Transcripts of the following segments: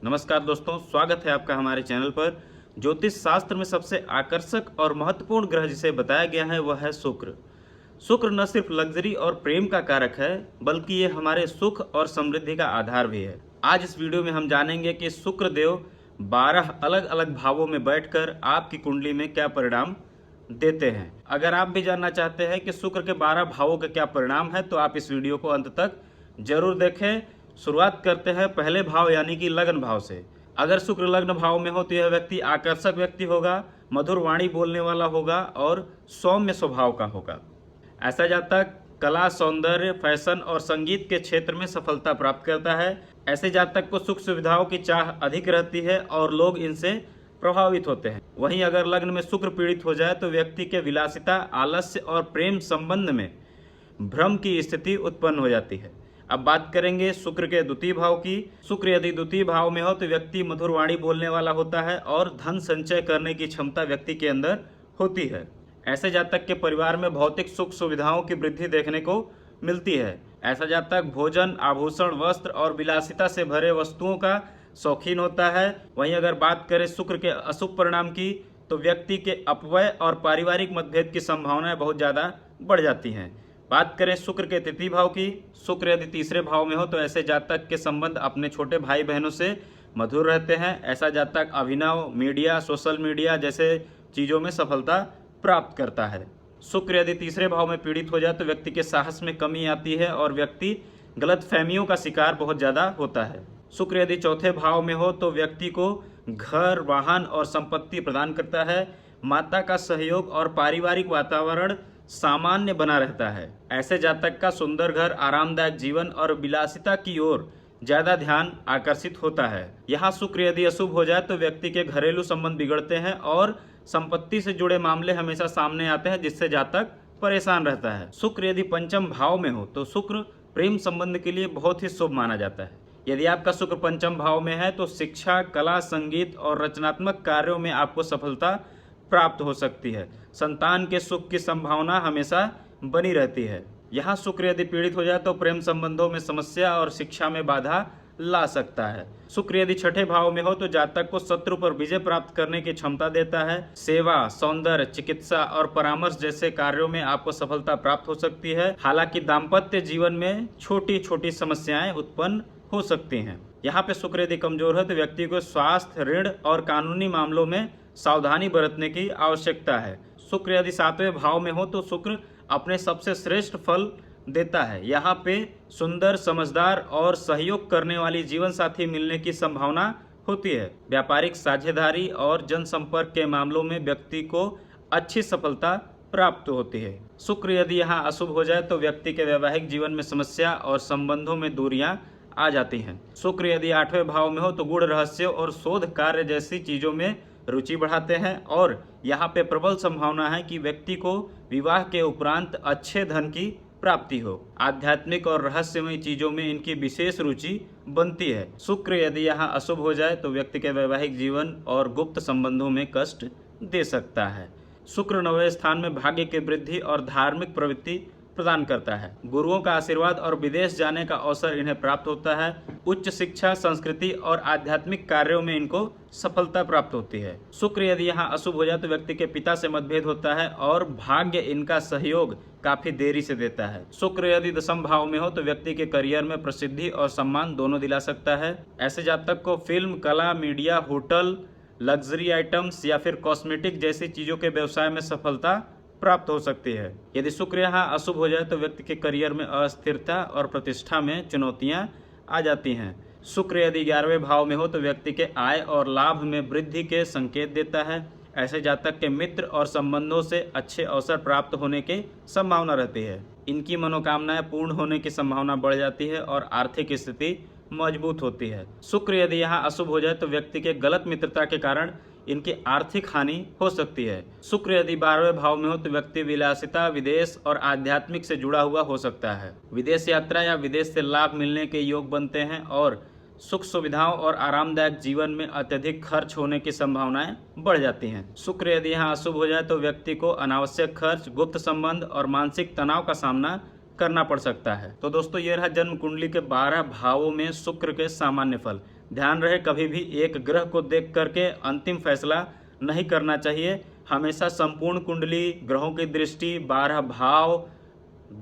नमस्कार दोस्तों, स्वागत है आपका हमारे चैनल पर। ज्योतिष शास्त्र में सबसे आकर्षक और महत्वपूर्ण ग्रह जिसे बताया गया है वह है शुक्र। शुक्र न सिर्फ लग्जरी और प्रेम का कारक है, बल्कि ये हमारे सुख और समृद्धि का आधार भी है। आज इस वीडियो में हम जानेंगे कि शुक्र देव 12 अलग अलग भावों में बैठकर आपकी कुंडली में क्या परिणाम देते हैं। अगर आप भी जानना चाहते हैं कि शुक्र के 12 भावों के क्या परिणाम है, तो आप इस वीडियो को अंत तक जरूर देखें। शुरुआत करते हैं पहले भाव यानी कि लग्न भाव से। अगर शुक्र लग्न भाव में हो तो यह व्यक्ति आकर्षक व्यक्ति होगा, मधुर वाणी बोलने वाला होगा और सौम्य स्वभाव का होगा। ऐसा जातक कला, सौंदर्य, फैशन और संगीत के क्षेत्र में सफलता प्राप्त करता है। ऐसे जातक को सुख सुविधाओं की चाह अधिक रहती है और लोग इनसे प्रभावित होते हैं। वहीं अगर लग्न में शुक्र पीड़ित हो जाए तो व्यक्ति के विलासिता, आलस्य और प्रेम संबंध में भ्रम की स्थिति उत्पन्न हो जाती है। अब बात करेंगे शुक्र के द्वितीय भाव की। शुक्र यदि द्वितीय भाव में हो तो व्यक्ति मधुर वाणी बोलने वाला होता है और धन संचय करने की क्षमता व्यक्ति के अंदर होती है। ऐसे जातक के परिवार में भौतिक सुख सुविधाओं की वृद्धि देखने को मिलती है। ऐसा जातक भोजन, आभूषण, वस्त्र और विलासिता से भरे वस्तुओं का शौकीन होता है। वहीं अगर बात करें शुक्र के अशुभ परिणाम की, तो व्यक्ति के अपव्यय और पारिवारिक मतभेद की संभावनाएं बहुत ज़्यादा बढ़ जाती हैं। बात करें शुक्र के तृतीय भाव की। शुक्र यदि तीसरे भाव में हो तो ऐसे जातक के संबंध अपने छोटे भाई बहनों से मधुर रहते हैं। ऐसा जातक अभिनव, मीडिया, सोशल मीडिया जैसे चीज़ों में सफलता प्राप्त करता है। शुक्र यदि तीसरे भाव में पीड़ित हो जाए तो व्यक्ति के साहस में कमी आती है और व्यक्ति गलत फहमियों का शिकार बहुत ज़्यादा होता है। शुक्र यदि चौथे भाव में हो तो व्यक्ति को घर, वाहन और संपत्ति प्रदान करता है। माता का सहयोग और पारिवारिक वातावरण सामान्य बना रहता है। ऐसे जातक का सुंदर घर, आरामदायक जीवन और विलासिता की ओर ज्यादा ध्यान आकर्षित होता है। यहाँ शुक्र यदि अशुभ हो जाए तो व्यक्ति के घरेलू संबंध बिगड़ते हैं और संपत्ति से जुड़े मामले हमेशा सामने आते हैं, जिससे जातक परेशान रहता है। शुक्र यदि पंचम भाव में हो तो शुक्र प्रेम संबंध के लिए बहुत ही शुभ माना जाता है। यदि आपका शुक्र पंचम भाव में है तो शिक्षा, कला, संगीत और रचनात्मक कार्यों में आपको सफलता प्राप्त हो सकती है। संतान के सुख की संभावना हमेशा बनी रहती है। यहाँ शुक्र यदि पीड़ित हो जाए तो प्रेम संबंधों में समस्या और शिक्षा में बाधा ला सकता है। शुक्र यदि छठे भाव में हो तो जातक को शत्रु पर विजय प्राप्त करने की क्षमता देता है। सेवा, सौंदर्य, चिकित्सा और परामर्श जैसे कार्यों में आपको सफलता प्राप्त हो सकती है। हालांकि दाम्पत्य जीवन में छोटी छोटी समस्याएं उत्पन्न हो सकती हैं। यहाँ पे शुक्र यदि कमजोर है तो व्यक्ति को स्वास्थ्य, ऋण और कानूनी मामलों में सावधानी बरतने की आवश्यकता है। शुक्र यदि सातवें भाव में हो तो शुक्र अपने सबसे श्रेष्ठ फल देता है। यहाँ पे सुंदर, समझदार और सहयोग करने वाली जीवन साथी मिलने की संभावना होती है। व्यापारिक साझेदारी और जनसंपर्क के मामलों में व्यक्ति को अच्छी सफलता प्राप्त होती है। शुक्र यदि यहाँ अशुभ हो जाए तो व्यक्ति के वैवाहिक जीवन में समस्या और संबंधों में दूरियां आ जाती हैं। शुक्र यदि आठवें भाव में हो तो गूढ़ रहस्य और शोध कार्य जैसी चीजों में रुचि बढ़ाते हैं और यहाँ पे प्रबल संभावना है कि व्यक्ति को विवाह के उपरांत अच्छे धन की प्राप्ति हो। आध्यात्मिक और रहस्यमय चीजों में इनकी विशेष रुचि बनती है। शुक्र यदि यहाँ अशुभ हो जाए तो व्यक्ति के वैवाहिक जीवन और गुप्त संबंधों में कष्ट दे सकता है। शुक्र नवें स्थान में भाग्य की वृद्धि और धार्मिक प्रवृत्ति प्रदान करता है। गुरुओं का आशीर्वाद और विदेश जाने का अवसर इन्हें प्राप्त होता है। उच्च शिक्षा, संस्कृति और आध्यात्मिक कार्यों में इनको सफलता प्राप्त होती है। शुक्र यदि यहाँ अशुभ हो जाए तो व्यक्ति के पिता से मतभेद होता है और भाग्य इनका सहयोग काफी देरी से देता है। शुक्र यदि दशम भाव में हो तो व्यक्ति के करियर में प्रसिद्धि और सम्मान दोनों दिला सकता है। ऐसे जातक को फिल्म, कला, मीडिया, होटल, लग्जरी आइटम्स या फिर कॉस्मेटिक जैसी चीजों के व्यवसाय में सफलता प्राप्त हो सकती है। यदि शुक्र यहाँ अशुभ हो जाए तो व्यक्ति के करियर में अस्थिरता और प्रतिष्ठा में चुनौतियां आ जाती हैं। शुक्र यदि 11वें भाव में हो तो व्यक्ति के आय और लाभ में वृद्धि के संकेत देता है। ऐसे जातक के मित्र और संबंधों से अच्छे अवसर प्राप्त होने की संभावना रहती है। इनकी मनोकामनाएं पूर्ण होने की संभावना बढ़ जाती है और आर्थिक स्थिति मजबूत होती है। शुक्र यदि यहाँ अशुभ हो जाए तो व्यक्ति के गलत मित्रता के कारण इनकी आर्थिक हानि हो सकती है। शुक्र यदि 12वें भाव में हो तो व्यक्ति विलासिता, विदेश और आध्यात्मिक से जुड़ा हुआ हो सकता है। विदेश यात्रा या विदेश से लाभ मिलने के योग बनते हैं और सुख सुविधाओं और आरामदायक जीवन में अत्यधिक खर्च होने की संभावनाएं बढ़ जाती हैं। शुक्र यदि यहाँ अशुभ हो जाए तो व्यक्ति को अनावश्यक खर्च, गुप्त संबंध और मानसिक तनाव का सामना करना पड़ सकता है। तो दोस्तों, ये रहा जन्म कुंडली के 12 भावों में शुक्र के सामान्य फल। ध्यान रहे, कभी भी एक ग्रह को देख करके अंतिम फैसला नहीं करना चाहिए। हमेशा संपूर्ण कुंडली, ग्रहों की दृष्टि, 12 भाव,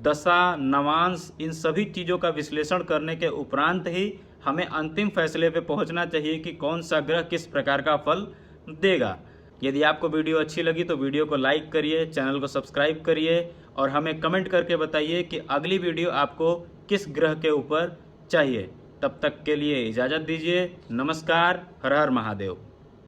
दशा, नवांश, इन सभी चीज़ों का विश्लेषण करने के उपरांत ही हमें अंतिम फैसले पे पहुंचना चाहिए कि कौन सा ग्रह किस प्रकार का फल देगा। यदि आपको वीडियो अच्छी लगी तो वीडियो को लाइक करिए, चैनल को सब्सक्राइब करिए और हमें कमेंट करके बताइए कि अगली वीडियो आपको किस ग्रह के ऊपर चाहिए। तब तक के लिए इजाज़त दीजिए। नमस्कार। हर हर महादेव।